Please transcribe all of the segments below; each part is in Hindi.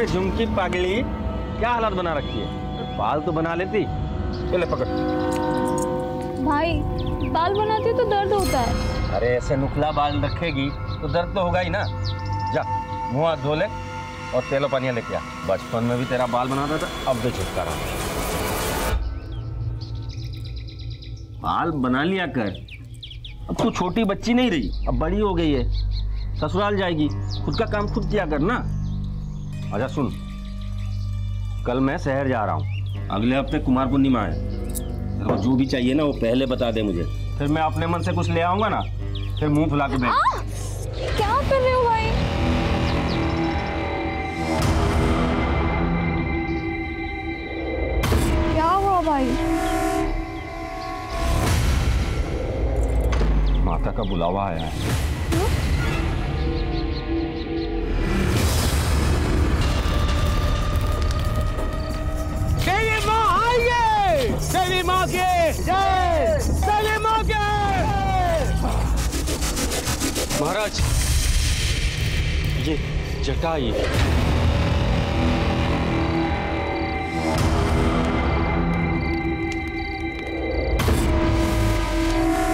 अरे झुमकी पागली, क्या हालत बना रखी है? बाल तो बना लेती। चले पकड़। भाई बाल बनाती तो दर्द होता है। अरे ऐसे नुकला बाल रखेगी तो दर्द तो होगा ही ना। जा मुंह हाथ धो ले और तेलो पानिया लेके आ। बचपन में भी तेरा बाल बनाता था, अब भी छुटकारा। बाल बना लिया कर। अब तू छोटी बच्ची नहीं रही, अब बड़ी हो गई है, ससुराल जाएगी, खुद का काम खुद किया कर ना। अच्छा सुन, कल मैं शहर जा रहा हूँ, अगले हफ्ते कुमार पूर्णिमा है। तो जो भी चाहिए ना वो पहले बता दे मुझे, फिर मैं अपने मन से कुछ ले आऊंगा ना, फिर मुंह फुला के बैठ। क्या कर रहे हो भाई? क्या हुआ भाई? माता का बुलावा आया है। देवी माँ आइए, देवी माँ के जय, देवी माँ के। महाराज ये जटाई।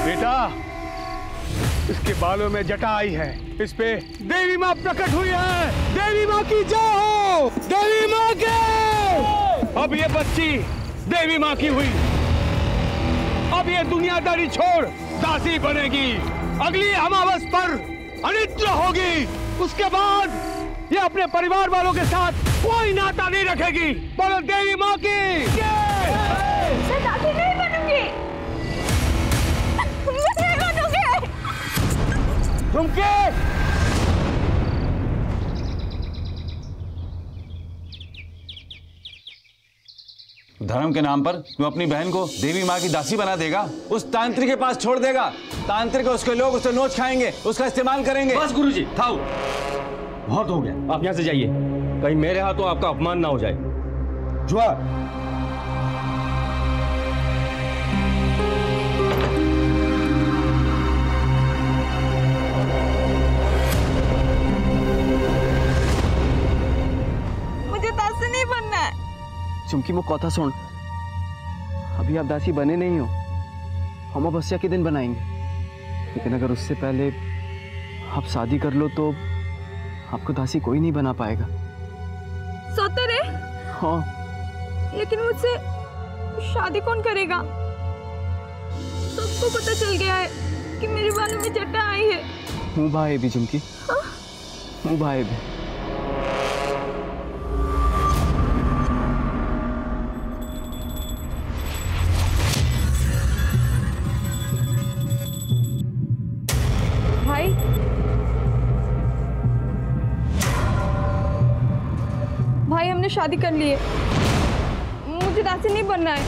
बेटा, इसके बालों में जटा आई है, इस पे देवी माँ प्रकट हुई है। देवी माँ की जय हो, देवी माँ के। अब ये बच्ची देवी माँ की हुई, अब ये दुनियादारी छोड़ दासी बनेगी। अगली अमावस पर अनिद्र होगी, उसके बाद ये अपने परिवार वालों के साथ कोई नाता नहीं रखेगी। बोलो देवी माँ की जय। मैं दासी नहीं बनूंगी। मैं नहीं बनूंगी। झुमके, धर्म के नाम पर तू अपनी बहन को देवी माँ की दासी बना देगा, उस तांत्रिक के पास छोड़ देगा। तांत्रिक उसके लोग उससे नोच खाएंगे, उसका इस्तेमाल करेंगे। बस गुरुजी, थाओ, बहुत हो गया, आप यहाँ से जाइए, कहीं मेरे हाथों आपका अपमान ना हो जाए। जुआ मुझे दासी नहीं बनना है। चुमकी मो कथा सुन, अभी आप दासी बने नहीं हो, हम अमावस्या के दिन बनाएंगे। लेकिन अगर उससे पहले आप शादी कर लो तो आपको दासी कोई नहीं बना पाएगा। सोते रे? हाँ। लेकिन मुझसे शादी कौन करेगा? सबको पता चल गया है कि मेरे बालों में जटा आई है। मुँह भाई भी चुमकी, मुँह भाई भी। भाई हमने शादी कर ली है, मुझे दासी नहीं बनना है।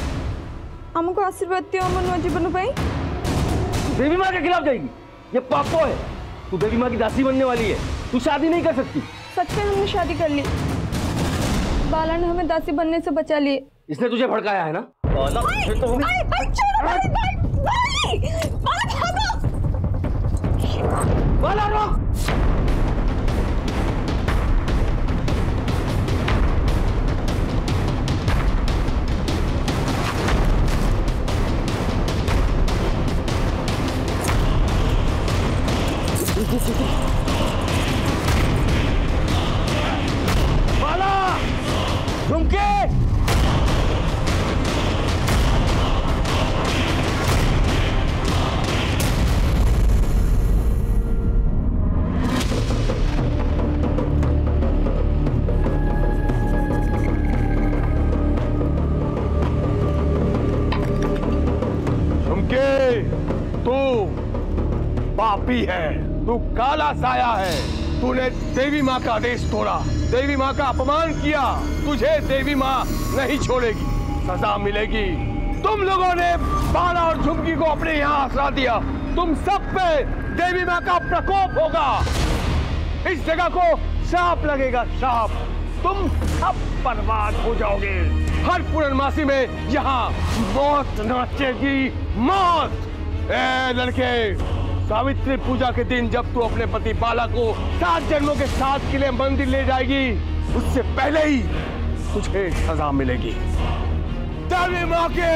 हमको आशीर्वाद दियो मन जीवन भाई। देवी माँ के खिलाफ जाएगी, ये पापो है। तू देवी माँ की दासी बनने वाली है, तू शादी नहीं कर सकती। सच में हमने शादी कर ली, बाला ने हमें दासी बनने से बचा लिए। इसने तुझे भड़काया है ना? बाला रोक। बाला, झुमके, तू पापी है, तू काला साया है। तूने देवी माँ का आदेश तोड़ा, देवी माँ का अपमान किया। तुझे देवी माँ नहीं छोड़ेगी, सजा मिलेगी। तुम लोगों ने बाला और झुमकी को अपने यहाँ आसरा दिया, तुम सब पे देवी माँ का प्रकोप होगा। इस जगह को श्राप लगेगा, श्राप। तुम सब बर्बाद हो जाओगे। हर पूर्णमासी में यहाँ मौत नाचेगी, मौत। ए लड़के, सावित्री पूजा के दिन जब तू अपने पति बाला को 7 जन्मों के साथ के लिए मंदिर ले जाएगी, उससे पहले ही तुझे सजा मिलेगी। देवी माँ के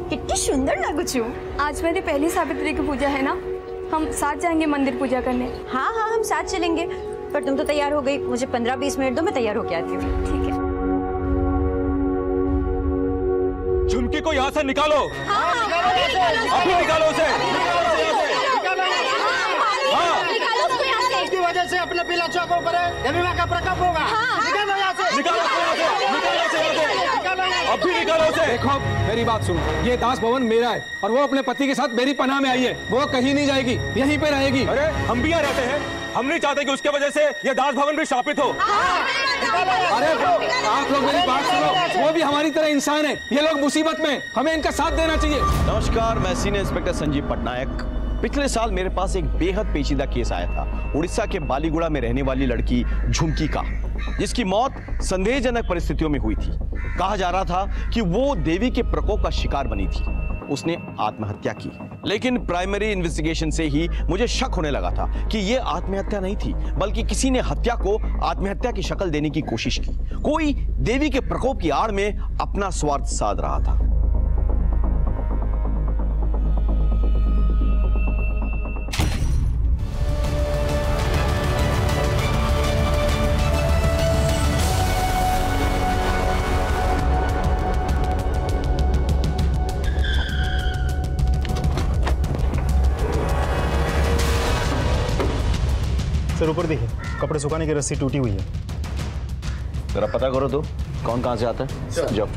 कितनी सुंदर लागू छू। आज मेरी पहली सावित्री की पूजा है ना, हम साथ जाएंगे मंदिर पूजा करने। हाँ हाँ हम साथ चलेंगे, पर तुम तो तैयार हो गई, मुझे 15-20 मिनट दो, मैं तैयार होके आती हूँ। ठीक है। झुमकी को यहाँ से निकालो। अभी निकालो उसे। इसकी वजह से अपने पिला चौकों पर देवी माँ का प्रकोप होगा। निकालो यहाँ से। अभी निकालो उसे। देखो मेरी बात सुनो, ये दास भवन मेरा है और वो अपने पति के साथ मेरी पनाह में आई है। वो कहीं नहीं जाएगी, यहीं पे रहेगी। अरे हम भी यहाँ रहते हैं, हम नहीं चाहते कि उसके वजह से ये दास भवन भी शापित हो। अरे आप लोग मेरी बात सुनो, वो भी हमारी तरह इंसान है। ये लोग मुसीबत में, हमें इनका साथ देना चाहिए। नमस्कार, मैं सीनियर इंस्पेक्टर संजीव पटनायक। पिछले साल मेरे पास एक बेहद पेचीदा केस आया था, उड़ीसा के बालीगुड़ा में रहने वाली लड़की झुमकी का, जिसकी मौत संदेहजनक परिस्थितियों में हुई थी। कहा जा रहा था कि वो देवी के प्रकोप का शिकार बनी थी, उसने आत्महत्या की। लेकिन प्राइमरी इन्वेस्टिगेशन से ही मुझे शक होने लगा था कि यह आत्महत्या नहीं थी, बल्कि किसी ने हत्या को आत्महत्या की शक्ल देने की कोशिश की। कोई देवी के प्रकोप की आड़ में अपना स्वार्थ साध रहा था। सर ऊपर देखिए, कपड़े सुखाने की रस्सी टूटी हुई है। जरा पता करो तो कौन कहां से आता है। जाओ।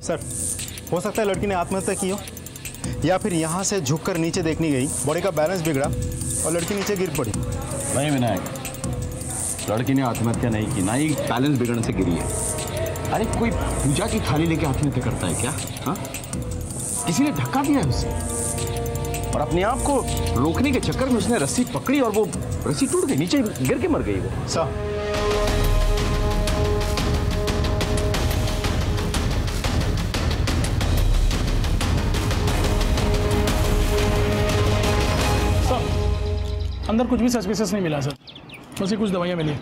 सर हो सकता है लड़की ने आत्महत्या की हो, या फिर यहाँ से झुककर नीचे देखने गई, बॉडी का बैलेंस बिगड़ा और लड़की नीचे गिर पड़ी। नहीं विनायक, लड़की ने आत्महत्या नहीं की, ना ही बैलेंस बिगड़ने से गिरी है। अरे कोई पूजा की थाली लेके आत्महत्या करता है क्या? हाँ, किसी ने धक्का दिया है उसे और अपने आप को रोकने के चक्कर में उसने रस्सी पकड़ी और वो रस्सी टूट गई, नीचे गिर के मर गई वो। सर अंदर कुछ भी सस्पिशियस नहीं मिला सर, बस ये कुछ दवाइयाँ मिली।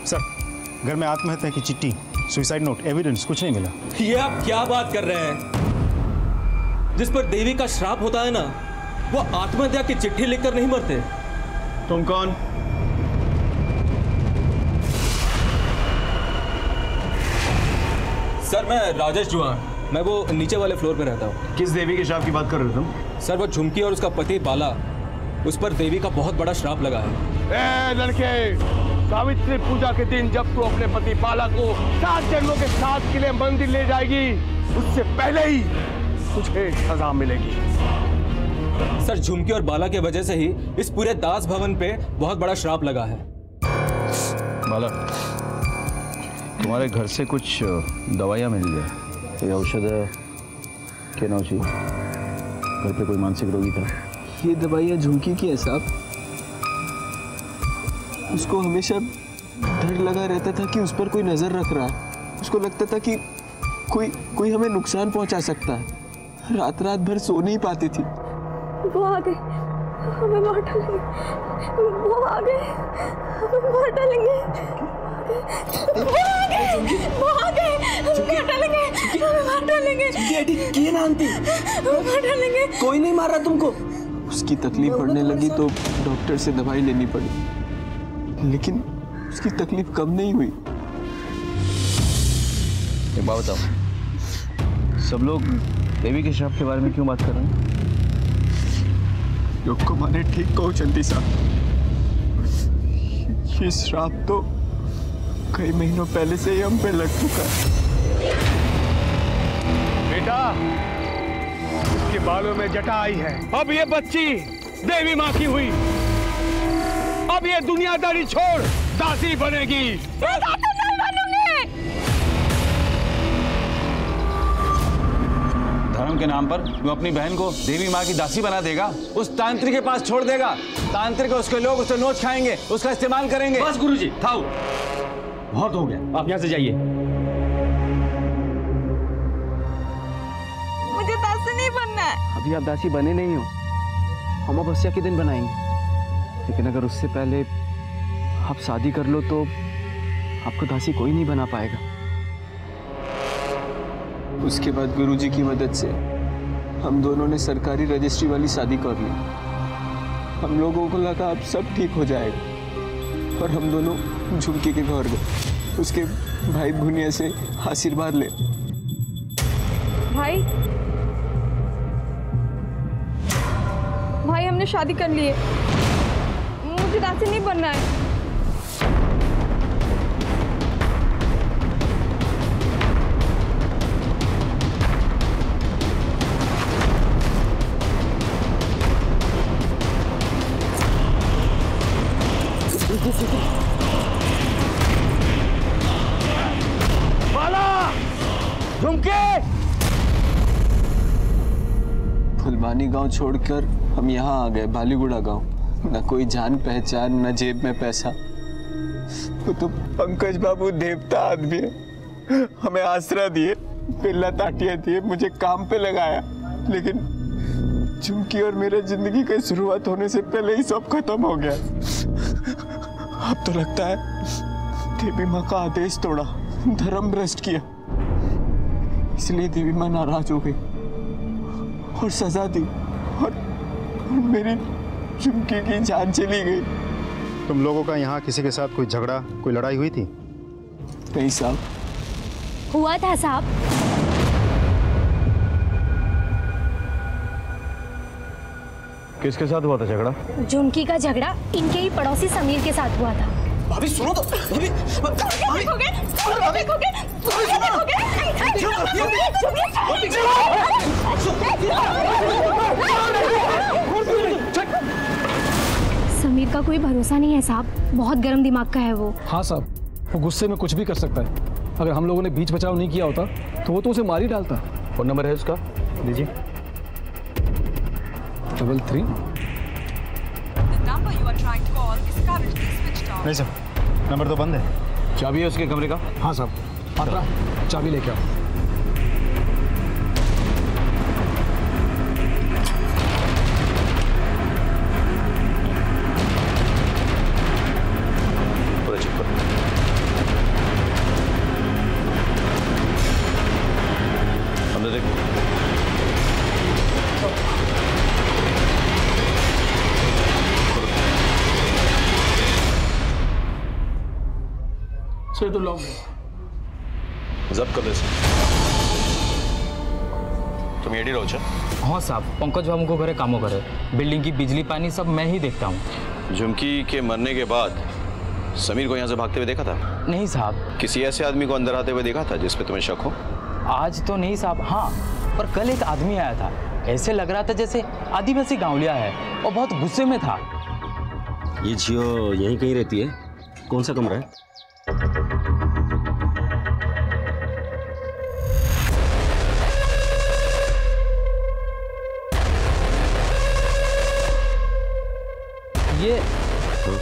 सर घर में आत्महत्या की चिट्ठी, सुसाइड नोट, एविडेंस कुछ नहीं मिला। ये आप क्या बात कर रहे हैं? जिस पर देवी का श्राप होता है ना, वो आत्महत्या की चिट्ठी लिखकर नहीं मरते। तुम कौन? सर मैं राजेश जुआन, मैं वो नीचे वाले फ्लोर पे रहता हूँ। किस देवी के श्राप की बात कर रहे हो तुम? सर वो झुमकी और उसका पति बाला, उस पर देवी का बहुत बड़ा श्राप लगा है। ए लड़के, सावित्री पूजा के दिन जब तू अपने पति बाला को 7 जन्मों के साथ के लिए मंदिर ले जाएगी, उससे पहले ही तुझे सजा मिलेगी। सर झुमकी और बाला की वजह से ही इस पूरे दास भवन पे बहुत बड़ा श्राप लगा है। बाला, तुम्हारे घर से कुछ दवाइयाँ मिल गए? कोई औषध है क्या? ना चाहिए, घर पे कोई मानसिक रोगी था? ये दवाइयाँ झुमकी की है साहब। उसको हमेशा डर लगा रहता था कि उस पर कोई नजर रख रहा है। उसको लगता था कि कोई हमें नुकसान पहुंचा सकता है। रात रात भर सो नहीं पाती थी। वो आ गए, हमें मार डालेंगे। वो आ गए, हमें मार डालेंगे। वो आ गए, मार डालेंगे, हमें मार डालेंगे। क्या नाम थी? मार डालेंगे। कोई नहीं मारा तुमको? उसकी तकलीफ बढ़ने लगी तो डॉक्टर से दवाई लेनी पड़ी, लेकिन उसकी तकलीफ कम नहीं हुई। एक बात बताओ, सब लोग देवी के श्राप के बारे में क्यों बात कर रहे हैं? योग को माने ठीक कहो चंदी साहब, ये श्राप तो कई महीनों पहले से ही हम पे लग चुका है। बेटा, उसके बालों में जटा आई है। अब ये बच्ची देवी माँ की हुई। अब ये दुनियादारी छोड़ दासी बनेगी। धर्म के नाम पर वो अपनी बहन को देवी माँ की दासी बना देगा, उस तांत्रिक के पास छोड़ देगा। तांत्रिक उसके लोग उससे नोच खाएंगे, उसका इस्तेमाल करेंगे। बस गुरुजी, थाओ, बहुत हो गया, आप यहाँ से जाइए। मुझे दासी नहीं बनना है। अभी आप दासी बने नहीं हो, अमावस्या के दिन बनाएंगे। लेकिन अगर उससे पहले आप शादी कर लो तो आपको दासी कोई नहीं बना पाएगा। उसके बाद गुरुजी की मदद से हम दोनों ने सरकारी रजिस्ट्री वाली शादी कर ली। हम लोगों को लगा अब सब ठीक हो जाएगा और हम दोनों झुमकी के घर गए, उसके भाई भुनिया से आशीर्वाद ले। भाई भाई हमने शादी कर ली है, मुझे दासी नहीं बनना है। बाला, झुमके। फुलवानी गांव छोड़कर हम यहाँ आ गए, बालीगुड़ा गांव। न कोई जान पहचान, न जेब में पैसा। वो तो पंकज बाबू देवता आदमी है, हमें आसरा दिए, पिल्ला ताटिया दिए, मुझे काम पे लगाया। लेकिन झुमकी और मेरे जिंदगी की शुरुआत होने से पहले ही सब खत्म हो गया। अब तो लगता है देवी माँ का आदेश तोड़ा, धर्म भ्रष्ट किया, इसलिए देवी माँ नाराज हो गई और सजा दी और मेरी झुमकी की जान चली गई। तुम लोगों का यहाँ किसी के साथ कोई झगड़ा, कोई लड़ाई हुई थी? नहीं साहब। हुआ था साहब। किसके साथ हुआ था झगड़ा? झुमकी का झगड़ा इनके ही पड़ोसी समीर के साथ हुआ था। भाभी सुनो तो, भाभी, समीर का कोई भरोसा नहीं है साहब, बहुत गर्म दिमाग का है वो। हाँ साहब, वो गुस्से में कुछ भी कर सकता है। अगर हम लोगों ने बीच बचाव नहीं किया होता तो वो तो उसे मार ही डालता। फोन नंबर है उसका, लीजिए। 33। नहीं सर, नंबर तो बंद है। चाबी है उसके कमरे का? हाँ साहब, पात्रा चाबी लेके आओ। अंदर देखो। से तो लॉक है। जब्त कर दे। तुम एडी रहो? हाँ साहब, पंकज बाबू को घरे कामों करे, बिल्डिंग की बिजली पानी सब मैं ही देखता हूँ। झुमकी के मरने के बाद समीर को यहाँ से भागते हुए देखा था? नहीं साहब। किसी ऐसे आदमी को अंदर आते हुए देखा था जिस पे तुम्हें शक हो? आज तो नहीं साहब। हाँ, पर कल एक आदमी आया था, ऐसे लग रहा था जैसे आदिवासी गांवलिया है और बहुत गुस्से में था। ये जियो यहीं कहीं रहती है? कौन सा कमरा है?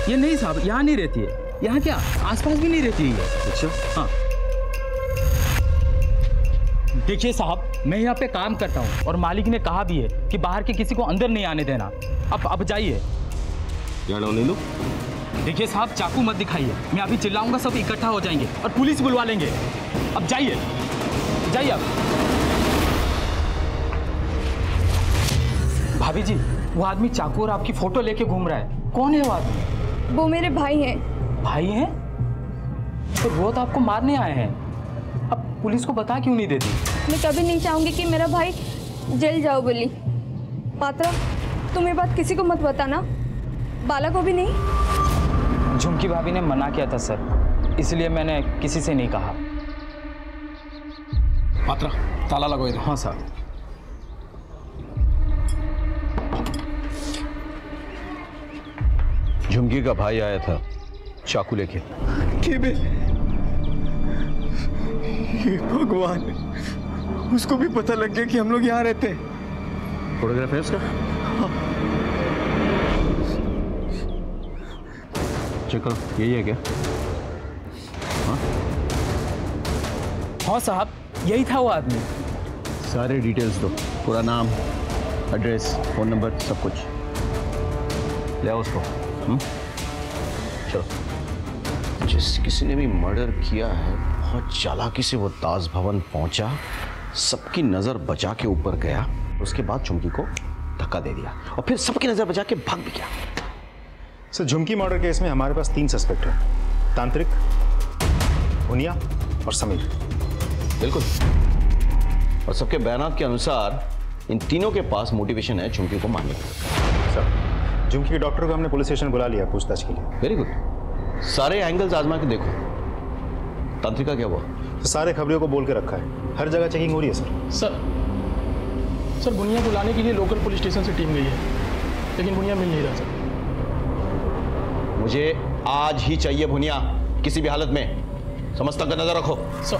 ये नहीं साहब, यहाँ नहीं रहती है। यहाँ क्या आसपास भी नहीं रहती है। अच्छा। हाँ देखिए साहब, मैं यहाँ पे काम करता हूँ और मालिक ने कहा भी है कि बाहर के किसी को अंदर नहीं आने देना। अब जाइए। देखिए साहब, चाकू मत दिखाइए, मैं अभी चिल्लाऊंगा सब इकट्ठा हो जाएंगे और पुलिस बुलवा लेंगे। अब जाइए जाइए। अब भाभी जी, वो आदमी चाकू और आपकी फोटो लेके घूम रहा है, कौन है वो आदमी? वो मेरे भाई हैं। भाई हैं? तो वो तो आपको मारने आए हैं, अब पुलिस को बता क्यों नहीं देती? मैं कभी नहीं चाहूंगी कि मेरा भाई जेल जाओ बोली। पात्रा, तुम ये बात किसी को मत बताना, बाला को भी नहीं। झुमकी भाभी ने मना किया था सर, इसलिए मैंने किसी से नहीं कहा। पात्रा ताला लगो इधर। हाँ साहब। झुमकी का भाई आया था चाकू लेके। ये भगवान, उसको भी पता लग गया कि हम लोग यहाँ रहते हैं। फोटोग्राफ है उसका? चेक करो, यही है क्या? हाँ साहब, यही था वो आदमी। सारे डिटेल्स दो, पूरा नाम, एड्रेस, फोन नंबर, सब कुछ ले आओ उसको। चलो। जिस किसी ने भी मर्डर किया है, बहुत चालाकी से वो ताज भवन पहुंचा, सबकी नजर बचा के ऊपर गया, उसके बाद झुमकी को धक्का दे दिया और फिर सबकी नजर बचा के भाग भी गया। सर, झुमकी मर्डर केस में हमारे पास 3 सस्पेक्ट हैं, तांत्रिक, भुनिया और समीर। बिल्कुल, और सबके बयानात के अनुसार इन तीनों के पास मोटिवेशन है झुमकी को मारने का। सर, झुमकी के डॉक्टर को हमने पुलिस स्टेशन बुला लिया पूछताछ के लिए। वेरी गुड, सारे एंगल्स आजमा के देखो। तांत्रिका क्या हुआ? सारे खबरियों को बोल के रखा है, हर जगह चेकिंग हो रही है सर। सर बुनिया को लाने के लिए लोकल पुलिस स्टेशन से टीम गई है, लेकिन बुनिया मिल नहीं रहा सर। मुझे आज ही चाहिए भुनिया, किसी भी हालत में। समझता का नजर रखो। सर।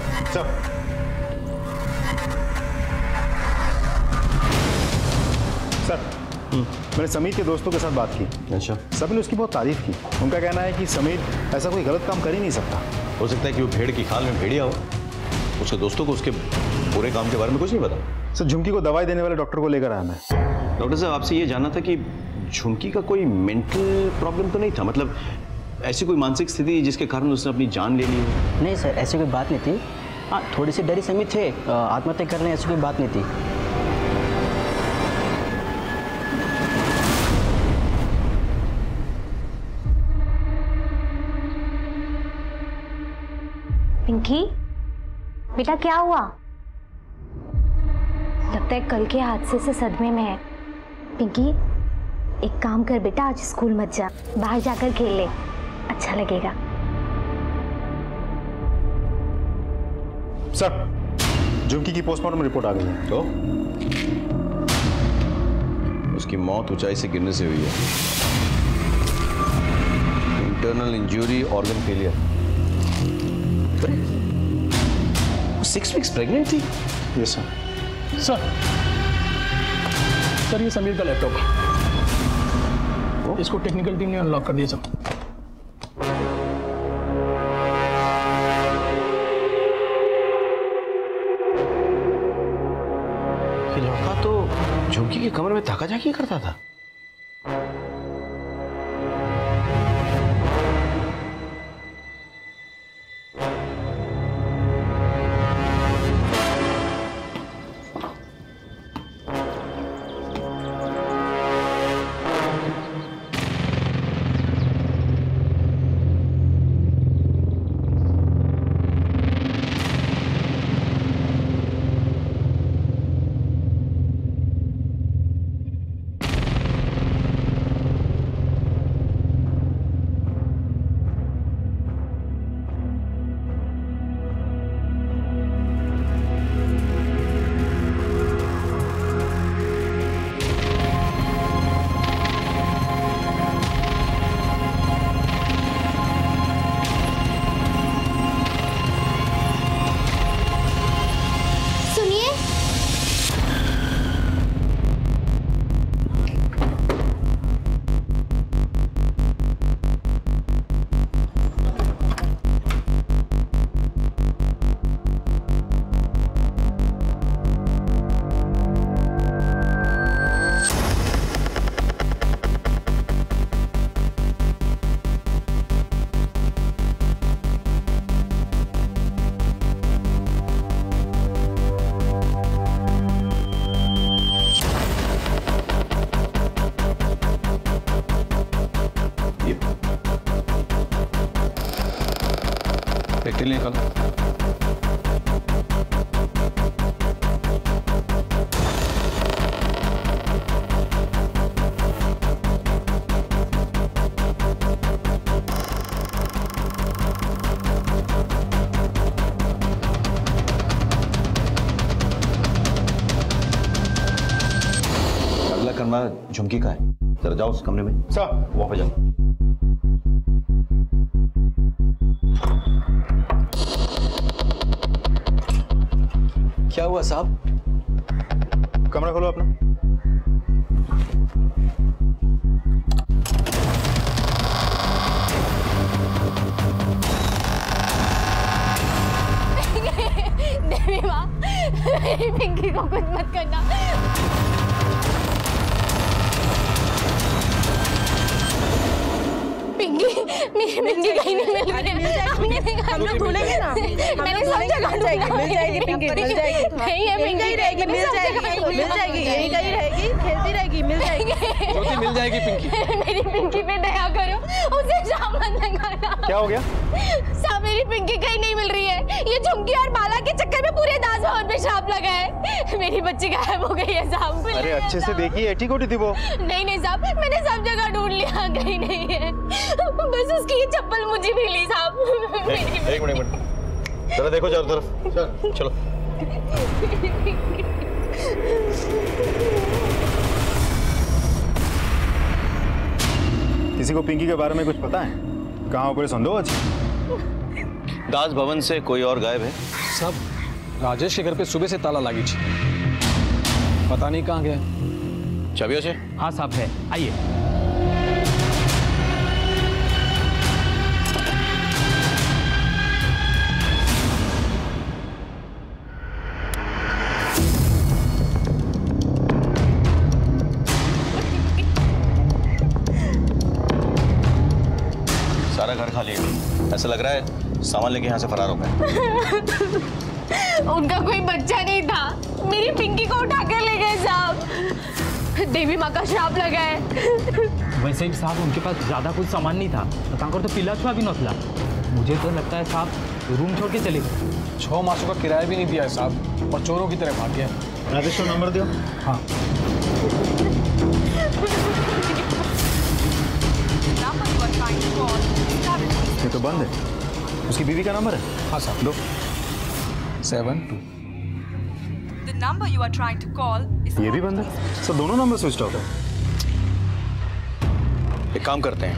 सर, मैंने समीर के दोस्तों के साथ बात की। अच्छा। सब ने उसकी बहुत तारीफ की। उनका कहना है कि समीर ऐसा कोई गलत काम कर ही नहीं सकता। हो सकता है कि वो भेड़ की खाल में भेड़िया हो। उसके दोस्तों को उसके पूरे काम के बारे में कुछ नहीं पता। सर, झुमकी को दवाई देने वाले डॉक्टर को लेकर आया मैं। डॉक्टर साहब, आपसे ये जानना था कि झुमकी का कोई मेंटल प्रॉब्लम तो नहीं था? मतलब ऐसी कोई मानसिक स्थिति जिसके कारण उसने अपनी जान ले ली हो? नहीं सर, ऐसी कोई बात नहीं थी। हाँ, थोड़ी सी डरी समीर थे, आत्महत्या करने ऐसी कोई बात नहीं थी। पिंकी, बेटा क्या हुआ? लगता है कल के हादसे से सदमे में है। पिंकी, एक काम कर बेटा, आज स्कूल मत जा, बाहर जाकर खेल ले, अच्छा लगेगा। सर, झुमकी की पोस्टमार्टम रिपोर्ट आ गई है। तो उसकी मौत ऊंचाई से गिरने से हुई है। Internal injury, organ failure. 6 weeks pregnant थी? Yes sir. सर, ये समीर का लैपटॉप है, इसको टेक्निकल टीम ने अनलॉक कर दिया सर। ये लड़का तो झुमकी के कमरे में ताका झाकी करता था। टिल निकालो। माँ झुमकी का है, जरा जाओ उस कमरे में। सर वहां पे जाओ। क्या हुआ साहब? कमरा खोलो अपना। देवी माँ, मेरी पिंकी को कुछ मत करना। पिंकी, मेरी पिंकी कहीं नहीं मिल रही है। हम लोग ढूंढेंगे ना। मैंने सब जगह ढूंढा। मिल जाएगी पिंकी, मिल जाएगी। नहीं है पिंकी, रहेगी, मिल जाएगी, मिल जाएगी। यही कहीं रहेगी, खेलती रहेगी, मिल जाएगी। ज्योति मिल जाएगी पिंकी। मेरी पिंकी पे दया करो, उसे शाम मत लगाना। क्या हो गया? साहब मेरी पिंकी कहीं नहीं मिल रही है। ये झुमकी और बाला के चक्कर में पूरे दास भवन पे श्राप लगा है। मेरी बच्ची गायब हो गई है साहब। अरे अच्छे से देखिए, एटी कोटी थी वो। नहीं साहब, मैंने सब जगह ढूंढ लिया, कहीं नहीं है। बस उसकी ये चप्पल मुझे मिली साहब। एक मिनट, जरा देखो चारों तरफ। चलो। किसी को पिंकी के बारे में कुछ पता है? कहाँ ऊपर संदेह अच्छी? दास भवन से कोई और गायब है? सब राजेश के घर पे सुबह से ताला लगी थी, पता नहीं कहाँ गया। चाबियों से? हाँ साहब है, आइए। सारा घर खाली है, ऐसा लग रहा है सामान लेके यहाँ से फरार हो गए। उनका कोई बच्चा नहीं था, मेरी पिंकी को उठा कर ले गए साहब। देवी माँ का श्राप लगा है। वैसे ही साहब उनके पास ज्यादा कुछ सामान नहीं था, तो पिला छुआ भी नसला। मुझे तो लगता है साहब रूम छोड़ के चले गए। 6 मासों का किराया भी नहीं दिया है साहब, और चोरों की तरह भाग गया। राजेश को नंबर दो। हाँ। ये तो बंद है। उसकी बीवी का नंबर है? हाँ साहब, दो। 72। The number you are trying to call is ये भी बंद है। सर दोनों नंबर स्विच ऑफ है। एक काम करते हैं,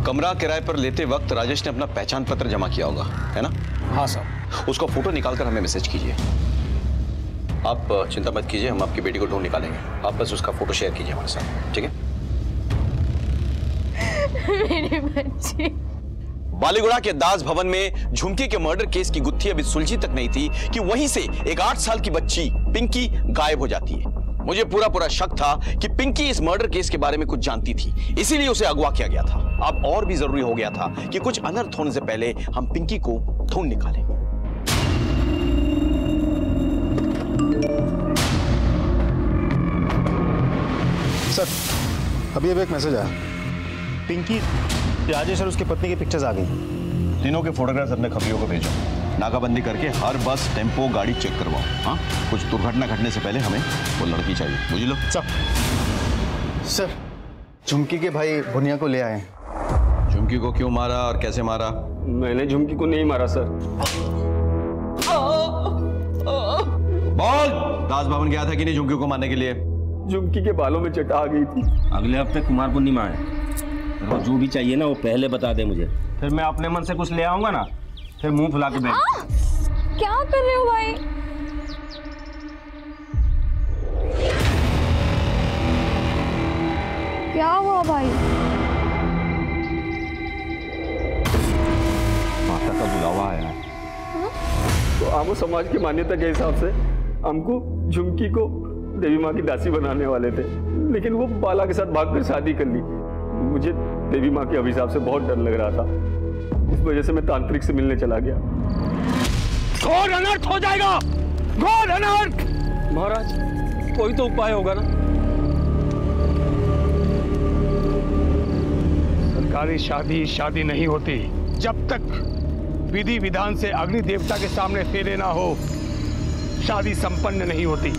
कमरा किराए पर लेते वक्त राजेश ने अपना पहचान पत्र जमा किया होगा, है ना? हाँ साहब। उसका फोटो निकालकर हमें मैसेज कीजिए। आप चिंता मत कीजिए, हम आपकी बेटी को ढूंढ निकालेंगे। आप बस उसका फोटो शेयर कीजिए हमारे साथ, ठीक है? मेरी बच्ची। बालीगुड़ा के दास भवन में झुमकी के मर्डर केस की गुत्थी अभी सुलझी तक नहीं थी कि वहीं से एक 8 साल की बच्ची पिंकी गायब हो जाती है। मुझे पूरा शक था कि पिंकी इस मर्डर केस के बारे में कुछ जानती थी, इसीलिए उसे अगवा किया गया था। अब और भी जरूरी हो गया था कि कुछ अनर्थ होने से पहले हम पिंकी को ढूंढ निकालें। सर अभी एक मैसेज आया, पिंकी, राजेश और उसकी पत्नी की पिक्चर्स आ गई। तीनों के फोटोग्राफ्स अपने खबरियों को भेजो। नाकाबंदी करके हर बस, टेम्पो, गाड़ी चेक करवाओ। हाँ, कुछ दुर्घटना घटने से पहले हमें वो लड़की चाहिए, बुझ लो। सर झुमकी के भाई भुनिया को ले आए। झुमकी को क्यों मारा और कैसे मारा? मैंने झुमकी को नहीं मारा सर। बोल, दास भवन गया था कि नहीं झुमकी को मारने के लिए? झुमकी के बालों में चटा आ गई थी। अगले हफ्ते कुमार पूर्णिमा है, और जो भी चाहिए ना वो पहले बता दे मुझे, फिर मैं अपने मन से कुछ ले आऊंगा ना, फिर मुंह फुला के बैठ। क्या कर रहे हो भाई? क्या हुआ भाई? माता का बुलावा आया है। तो आमो समाज की मान्यता के हिसाब से हमको झुमकी को देवी माँ की दासी बनाने वाले थे, लेकिन वो बाला के साथ भागकर शादी कर ली। मुझे देवी माँ के अभिशाप से बहुत डर लग रहा था, इस वजह से मैं तांत्रिक से मिलने चला गया। घोर अनर्थ हो जाएगा, घोर अनर्थ। महाराज कोई तो उपाय होगा ना? सरकारी शादी नहीं होती जब तक विधि विधान से अग्नि देवता के सामने फेरे ना हो, शादी संपन्न नहीं होती।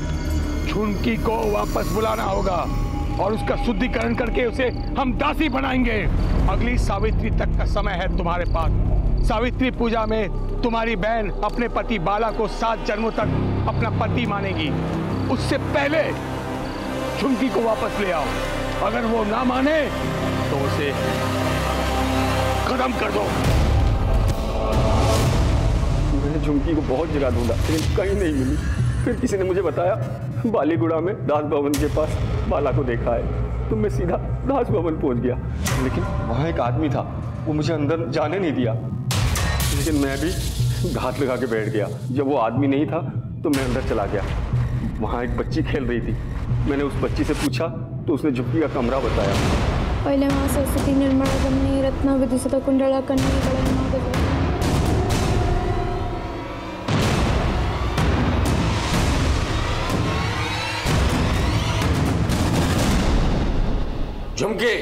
झुमकी को वापस बुलाना होगा और उसका शुद्धिकरण करके उसे हम दासी बनाएंगे। अगली सावित्री तक का समय है तुम्हारे पास। सावित्री पूजा में तुम्हारी बहन अपने पति बाला को 7 जन्मों तक अपना पति मानेगी। उससे पहले झुमकी को वापस ले आओ। अगर वो ना माने तो उसे खत्म कर दो। मैंने झुमकी को बहुत जगह ढूंढा लेकिन कहीं नहीं मिली। फिर किसी ने मुझे बताया बालीगुड़ा में दास भवन के पास बाला को देखा है, तो मैं सीधा दास भवन पहुंच गया। लेकिन वहाँ एक आदमी था, वो मुझे अंदर जाने नहीं दिया। लेकिन मैं भी घात लगा के बैठ गया। जब वो आदमी नहीं था तो मैं अंदर चला गया। वहाँ एक बच्ची खेल रही थी। मैंने उस बच्ची से पूछा तो उसने झुमकी का कमरा बताया। पहले वहाँ सरस्वती निर्मला गमनी रत्ना विदुषिता कुंडला कन्या झुमकी,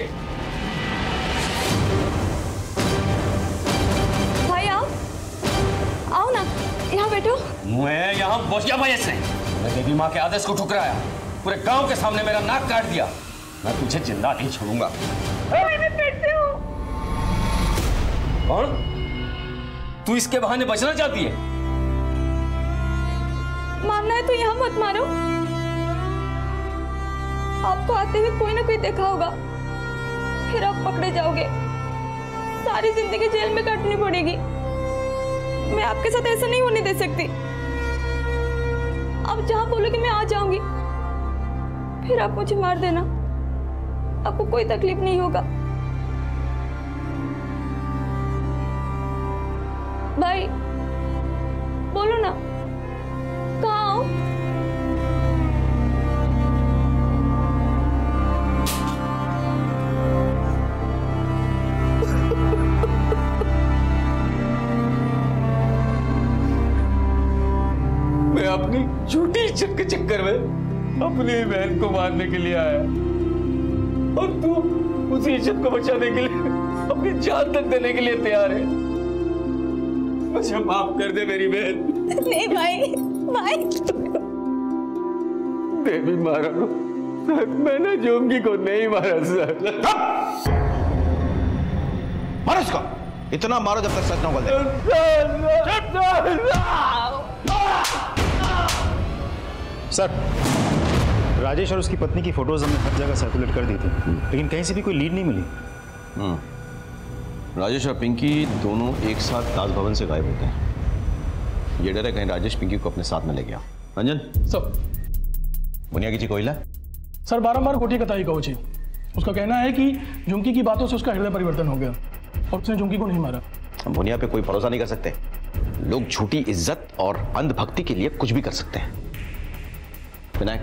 भाई आओ, आओ ना, यहाँ बैठो। मैं यहाँ पहुंच गया भाई से। मैं देवी माँ के आदेश को ठुकराया, पूरे गांव के सामने मेरा नाक काट दिया। मैं तुझे जिंदा नहीं छोड़ूंगा। कौन? तू इसके बहाने बचना चाहती है? मारना है तो यहाँ मत मारो। आपको आते हुए कोई ना कोई देखा होगा, फिर आप पकड़े जाओगे। सारी जिंदगी जेल में काटनी पड़ेगी। मैं आपके साथ ऐसा नहीं होने दे सकती। आप जहां बोलोगे मैं आ जाऊंगी, फिर आप मुझे मार देना, आपको कोई तकलीफ नहीं होगा। भाई बोलो ना, कहाँ आओ? मैं अपनी झूठी इज्जत के चक्कर में अपनी बहन को मारने के लिए आया, और तू उसी इज्जत को बचाने के लिए अपनी जान तक देने के लिए तैयार है। मुझे माफ कर दे मेरी बहन। नहीं भाई, भाई देवी मारा लो, मैंने झुमकी को नहीं मारा सर। मारो इसको, इतना मारो जब तक सच न बोल सर, राजेश और उसकी पत्नी की फोटोज हमने हर जगह सर्कुलेट कर दी थी, लेकिन कहीं से भी कोई लीड नहीं मिली। राजेश और पिंकी दोनों एक साथ दास भवन से गायब होते हैं। ये डर है कहीं राजेश पिंकी को अपने साथ में ले गया। रंजन सर, बुनिया की कोयला सर बारंबार कोठी कताई कहो जी। उसका कहना है कि झुमकी की बातों से उसका हृदय परिवर्तन हो गया और उसने झुमकी को नहीं मारा। हम बुनिया पे कोई भरोसा नहीं कर सकते। लोग झूठी इज्जत और अंधभक्ति के लिए कुछ भी कर सकते हैं। विनायक,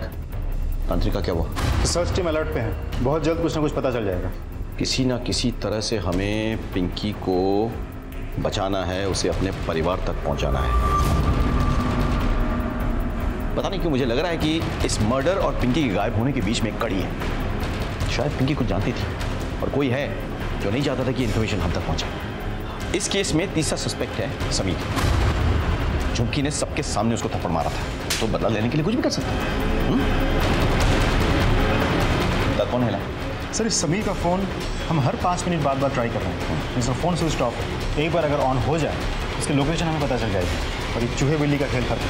तांत्रिका क्या हुआ? सर्च टीम अलर्ट पे है, बहुत जल्द कुछ ना कुछ पता चल जाएगा। किसी ना किसी तरह से हमें पिंकी को बचाना है, उसे अपने परिवार तक पहुंचाना है। पता नहीं क्यों मुझे लग रहा है कि इस मर्डर और पिंकी के गायब होने के बीच में एक कड़ी है। शायद पिंकी कुछ जानती थी और कोई है जो नहीं चाहता था कि इन्फॉर्मेशन हम तक पहुंचे। इस केस में तीसरा सस्पेक्ट है समीर। झुमकी ने सबके सामने उसको थप्पड़ मारा था, तो बदला लेने के लिए कुछ भी कर सकता है। कौन है? सर, इस समीर का फोन हम हर 5 मिनट बाद ट्राई कर रहे हैं। इसका फोन स्विच ऑफ है। एक बार अगर ऑन हो जाए, इसकी लोकेशन हमें पता चल जाएगी और ये चूहे बिल्ली का खेल खत्म।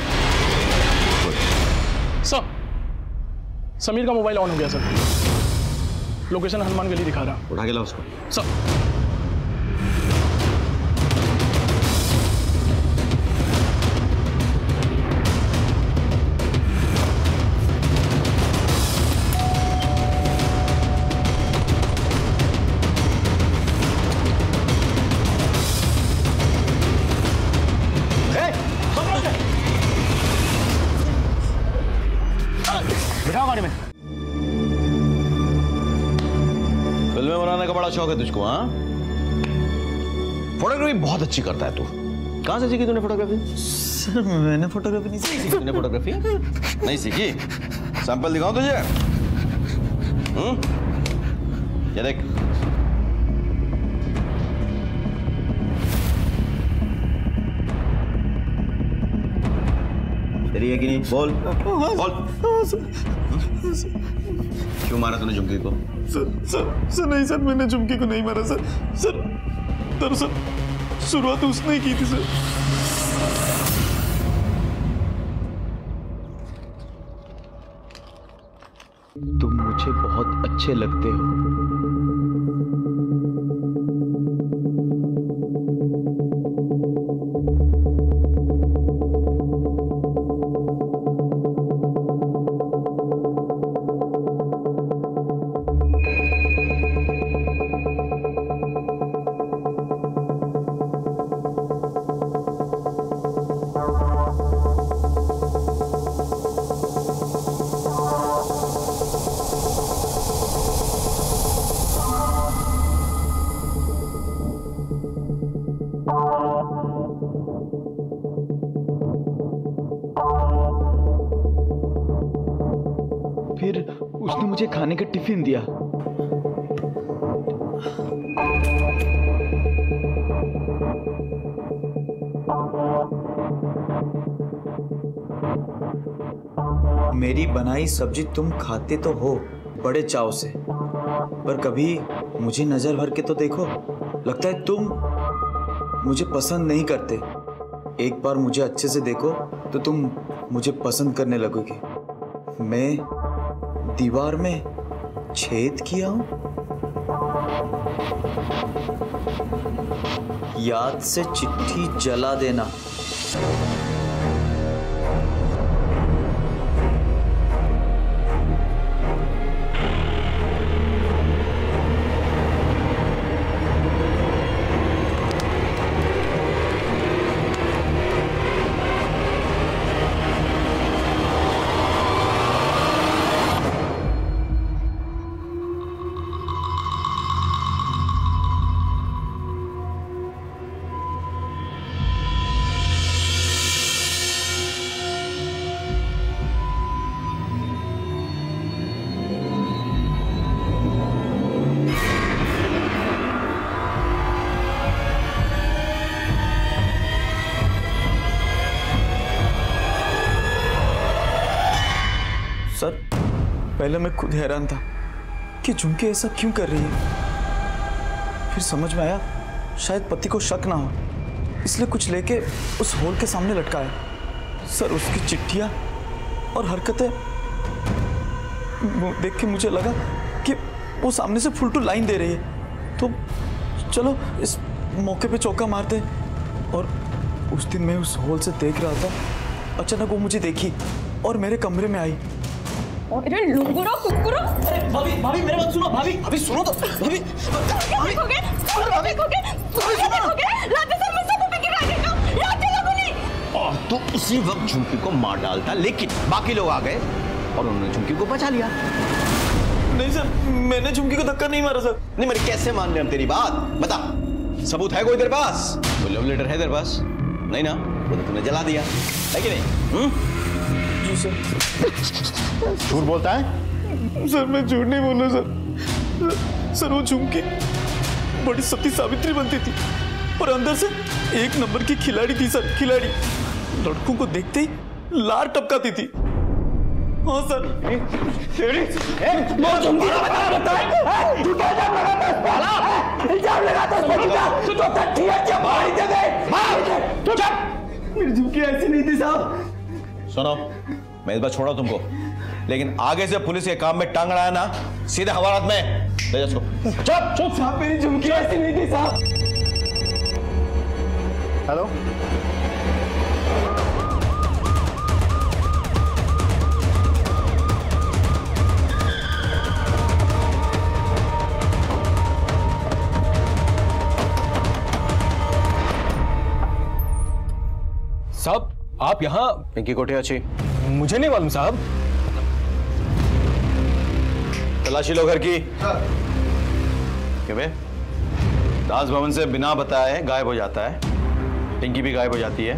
सर, समीर का मोबाइल ऑन हो गया सर। लोकेशन हनुमान गली दिखा रहा। उठा के लाओ उसको। सर, फिल्में बनाने का बड़ा शौक है तुझको? हाँ, फोटोग्राफी बहुत अच्छी करता है तू। कहाँ से सीखी तूने फोटोग्राफी? सर, मैंने फोटोग्राफी नहीं सीखी। तूने फोटोग्राफी नहीं सीखी? सैंपल दिखाऊं तुझे? ये देख। तेरी है कि नहीं? बोल बोल। क्यों मारा तूने झुमकी को? सर नहीं सर, मैंने झुमकी को नहीं मारा सर। सर दरअसल शुरुआत उसने ही की थी सर। तुम अच्छे लगते हो। फिर उसने मुझे खाने का टिफिन दिया। मेरी बनाई सब्जी तुम खाते तो हो बड़े चाव से, पर कभी मुझे नजर भर के तो देखो। लगता है तुम मुझे पसंद नहीं करते। एक बार मुझे अच्छे से देखो तो तुम मुझे पसंद करने लगोगे। मैं दीवार में छेद किया हूं? याद से चिट्ठी जला देना। सर, पहले मैं खुद हैरान था कि झुमकी ऐसा क्यों कर रही है। फिर समझ में आया शायद पति को शक ना हो, इसलिए कुछ लेके उस होल के सामने लटकाया। सर, उसकी चिट्ठियां और हरकतें देख के मुझे लगा कि वो सामने से फुल टू लाइन दे रही है, तो चलो इस मौके पे चौका मारते। और उस दिन मैं उस होल से देख रहा था, अचानक वो मुझे देखी और मेरे कमरे में आई। अरे लुंगुरो कुकुरो! अरे भाभी, भाभी मेरे बात सुनो, भाभी, भाभी सुनो तो, भाभी, भाभी, और तो उसी वक्त झुमकी को मार डालता, लेकिन बाकी लोग आ गए और उन्होंने झुमकी को बचा लिया। नहीं सर, मैंने झुमकी को धक्का नहीं मारा सर। नहीं, मैंने कैसे मान लिया तेरी बात? बता, सबूत है कोई तेरे पास? कोई लव लेटर है तेरे पास? नहीं ना, वो तो तूने जला दिया है कि नहीं? जी सर। झूठ बोलता है? सर मैं झूठ नहीं बोल रहा सर। सर वो झुमकी बड़ी सती सावित्री बनती थी और अंदर से एक नंबर की खिलाड़ी थी सर, खिलाड़ी। लड़कों को देखते ही लार टपकाती थी। हाँ सर। मेरी झुमकी ऐसी नहीं थी साहब। सुनो, मैं इस बार छोड़ा तुमको, लेकिन आगे से पुलिस के काम में टांग अड़ाया ना, सीधे हवालात में ले जाओ। चुप चुप साहब, मेरी झुमकी ऐसी नहीं थी साहब। हेलो, साहब आप यहाँ? पिंकी कोठी अच्छी मुझे नहीं मालूम साहब। तलाशी लो घर की। क्यों बे? दास भवन से बिना बताए गायब हो जाता है, पिंकी भी गायब हो जाती है।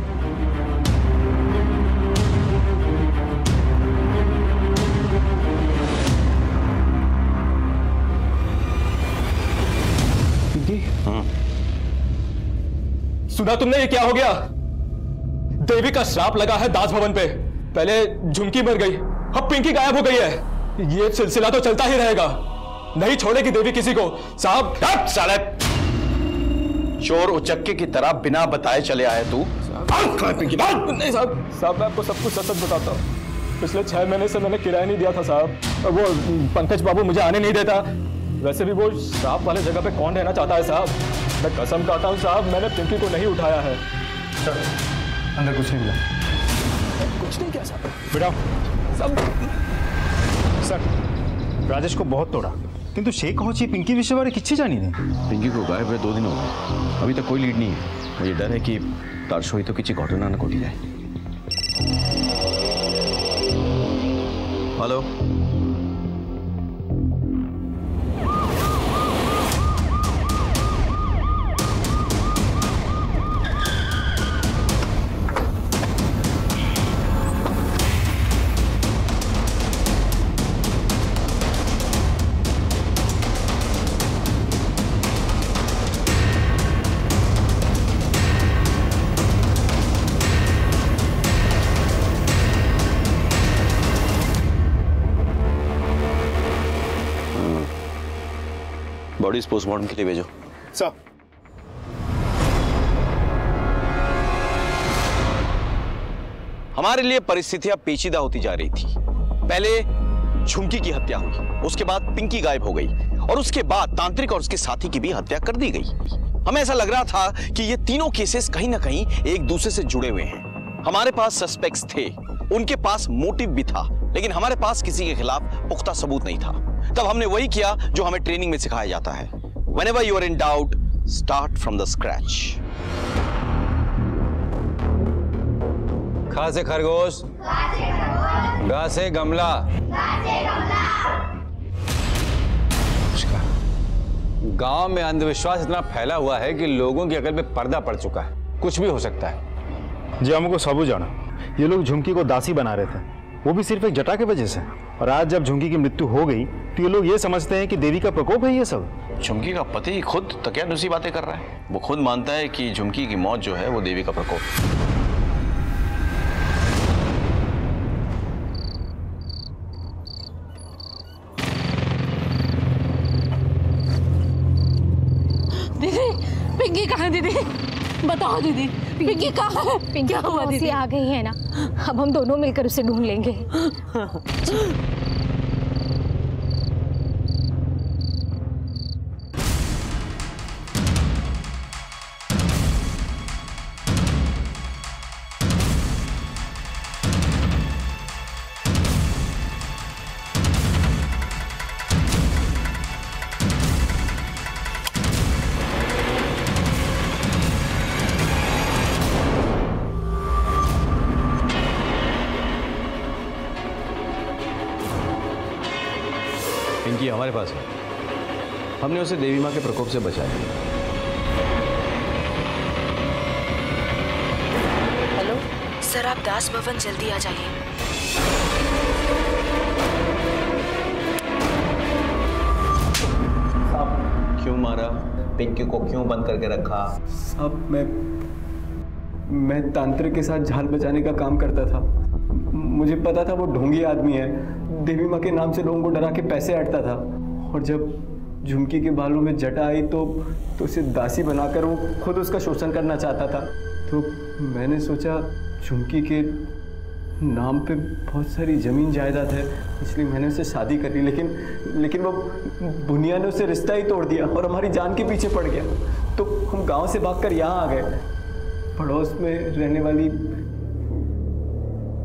पिंकी? सुना तुमने ये क्या हो गया? देवी का श्राप लगा है दास भवन पे। पहले झुमकी मर गई, अब पिंकी गायब हो गई है। ये सिलसिला तो चलता ही रहेगा, नहीं छोड़ेगी देवी किसी को। साहब साले चोर उचक्के की तरह बिना बताए चले आए तू। पिंकी नहीं साहब, मैं आपको सब कुछ सच बताता हूँ। पिछले 6 महीने से मैंने किराया नहीं दिया था साहब। वो पंकज बाबू मुझे आने नहीं देता। वैसे भी वो श्राप वाले जगह पे कौन रहना चाहता है साहब? मैं कसम खाता हूँ साहब, मैंने पिंकी को नहीं उठाया है। सर अंदर कुछ नहीं मिला। कुछ नहीं क्या साहब? बेटा सर राजेश को बहुत तोड़ा, किंतु से कहूँ पिंकी विषय बारे किसी जानी नहीं। पिंकी को गायब हुए 2 दिन हो गए, अभी तक कोई लीड नहीं है। मुझे डर है कि तार सोई तो किसी घटना न घटी जाए। हेलो बॉडी पोस्टमार्टम के लिए भेजो। सर हमारे लिए परिस्थितियां पेचीदा होती जा रही थी। पहले झुमकी की हत्या हुई, उसके बाद पिंकी गायब हो गई और उसके बाद तांत्रिक और उसके साथी की भी हत्या कर दी गई। हमें ऐसा लग रहा था कि ये तीनों केसेस कहीं ना कहीं एक दूसरे से जुड़े हुए हैं। हमारे पास सस्पेक्ट्स थे, उनके पास मोटिव भी था, लेकिन हमारे पास किसी के खिलाफ पुख्ता सबूत नहीं था। तब हमने वही किया जो हमें ट्रेनिंग में सिखाया जाता है। Whenever you are in doubt, start from the scratch. खा से खरगोश, गा से गमला। गांव में अंधविश्वास इतना फैला हुआ है कि लोगों की अकल पे पर्दा पड़ चुका है, कुछ भी हो सकता है। जी हमको सबू जाना, ये लोग झुमकी को दासी बना रहे थे, वो भी सिर्फ एक जटा की वजह से। और आज जब झुमकी की मृत्यु हो गई तो ये लोग ये समझते हैं कि देवी का प्रकोप है ये सब। झुमकी का पति खुद तकियानुसी बातें कर रहा है। वो खुद मानता है कि झुमकी की मौत जो है वो देवी का प्रकोप। दीदी पिंकी कहाँ है? दीदी बताओ दीदी, पिंकी कहाँ है? पिंकी क्या हुआ दीदी? आ गई है ना, अब हम दोनों मिलकर उसे ढूंढ लेंगे। पिंकी हमारे पास है, हमने उसे देवी माँ के प्रकोप से बचाया। हेलो सर, आप दास भवन जल्दी आ जाइए। क्यों मारा? पिंकी को क्यों बंद करके रखा? अब मैं तांत्रिक के साथ जान बचाने का काम करता था। मुझे पता था वो ढोंगी आदमी है, देवी माँ के नाम से लोगों को डरा के पैसे ऐंठता था। और जब झुमकी के बालों में जटा आई तो उसे दासी बनाकर वो खुद उसका शोषण करना चाहता था। तो मैंने सोचा झुमकी के नाम पे बहुत सारी ज़मीन जायदाद है, इसलिए मैंने उससे शादी कर ली। लेकिन वो बुनिया ने उससे रिश्ता ही तोड़ दिया और हमारी जान के पीछे पड़ गया। तो हम गांव से भागकर यहाँ आ गए। पड़ोस में रहने वाली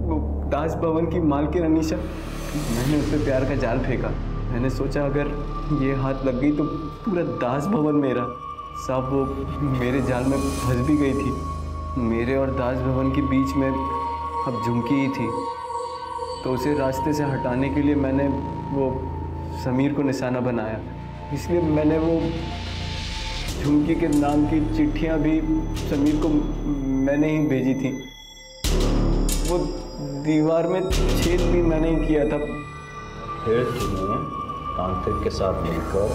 वो दास भवन की मालकिन अनीशा, मैंने उस पर प्यार का जाल फेंका। मैंने सोचा अगर ये हाथ लग गई तो पूरा दास भवन मेरा। साहब वो मेरे जाल में फंस भी गई थी। मेरे और दास भवन के बीच में अब झुमकी ही थी। तो उसे रास्ते से हटाने के लिए मैंने वो समीर को निशाना बनाया। इसलिए मैंने वो झुमकी के नाम की चिट्ठियाँ भी समीर को मैंने ही भेजी थी। वो दीवार में छेद भी मैंने ही किया था। फिर तुमने तांत्रिक के साथ मिलकर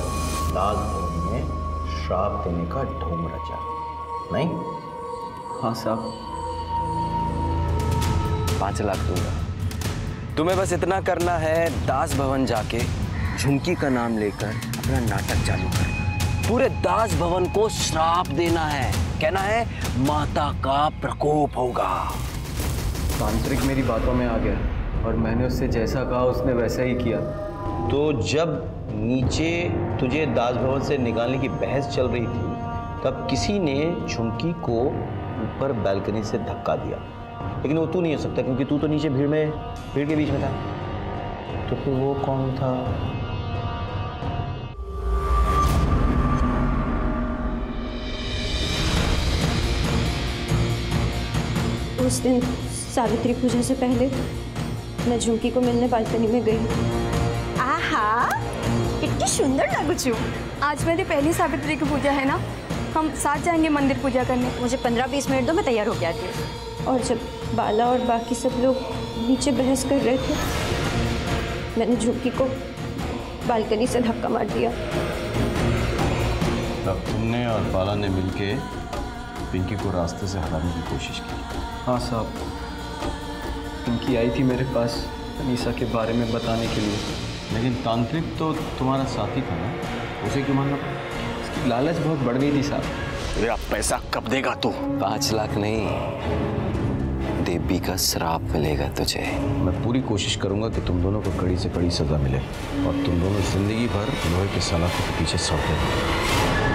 दास भवन में श्राप देने का ढोंग रचा, नहीं? हाँ साहब। 5 लाख दूंगा। तुम्हें बस इतना करना है, दास भवन जाके झुमकी का नाम लेकर अपना नाटक चालू कर पूरे दास भवन को श्राप देना है। कहना है माता का प्रकोप होगा। तांत्रिक मेरी बातों में आ गया और मैंने उससे जैसा कहा उसने वैसा ही किया। तो जब नीचे तुझे दास भवन से निकालने की बहस चल रही थी तब किसी ने झुमकी को ऊपर बालकनी से धक्का दिया, लेकिन वो तू नहीं हो सकता क्योंकि तू तो नीचे भीड़ के बीच में था। तो फिर वो कौन था? उस दिन सावित्री पूजा से पहले मैं झुमकी को मिलने बालकनी में गई। आहा, कितनी सुंदर लगू छू। आज मेरी पहली सावित्री की पूजा है ना, हम साथ जाएंगे मंदिर पूजा करने। मुझे 15-20 मिनट दो, मैं तैयार हो गया थी। और जब बाला और बाकी सब लोग नीचे बहस कर रहे थे, मैंने झुमकी को बालकनी से धक्का मार दिया। तब तुमने और बाला ने मिलके पिंकी को रास्ते से हटाने की कोशिश की? हाँ साहब, पिंकी आई थी मेरे पास अनीसा के बारे में बताने के लिए। लेकिन तांत्रिक तो तुम्हारा साथी था ना, उसे क्यों मानना पड़ा? उसकी लालच बहुत बढ़ गई थी साहब। तेरा पैसा कब देगा तू? 5 लाख नहीं, देवी का श्राप मिलेगा तुझे। मैं पूरी कोशिश करूंगा कि तुम दोनों को कड़ी से कड़ी सजा मिले और तुम दोनों जिंदगी भर लोहे के सलाखों के पीछे सौते रहो।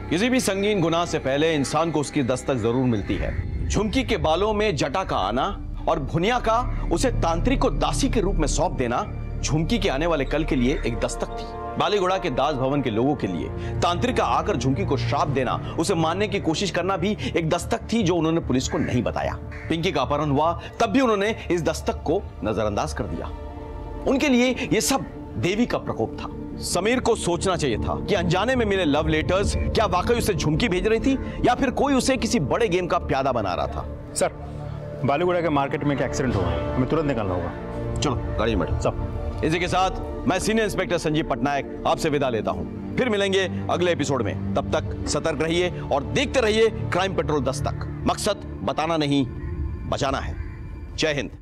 किसी भी संगीन गुनाह से पहले इंसान को उसकी दस्तक जरूर मिलती है। झुमकी के बालों में जटा का आना और भुनिया का उसे तांत्रिक को दासी के रूप में सौंप देना झुमकी के आने वाले कल के लिए एक दस्तक थी। बालीगुड़ा के दास भवन के लोगों के लिए तांत्रिक का आकर झुमकी को श्राप देना, उसे मारने की कोशिश करना भी एक दस्तक थी जो उन्होंने पुलिस को नहीं बताया। पिंकी का अपहरण हुआ तब भी उन्होंने इस दस्तक को नजरअंदाज कर दिया। उनके लिए यह सब देवी का प्रकोप था। समीर को सोचना चाहिए था कि अनजाने में मिले लव लेटर्स क्या वाकई उसे झुमकी भेज रही थी या फिर कोई उसे किसी बड़े गेम का प्यादा बना रहा था। सर, बालीगुड़ा के मार्केट में एक एक्सीडेंट हुआ है, हमें तुरंत निकलना होगा। चलो गाड़ी में बैठो सब। इसी के साथ मैं सीनियर इंस्पेक्टर संजीव पटनायक आपसे विदा लेता हूं। फिर मिलेंगे अगले एपिसोड में। तब तक सतर्क रहिए और देखते रहिए क्राइम पेट्रोल दस्तक। मकसद बताना नहीं, बचाना है। जय हिंद।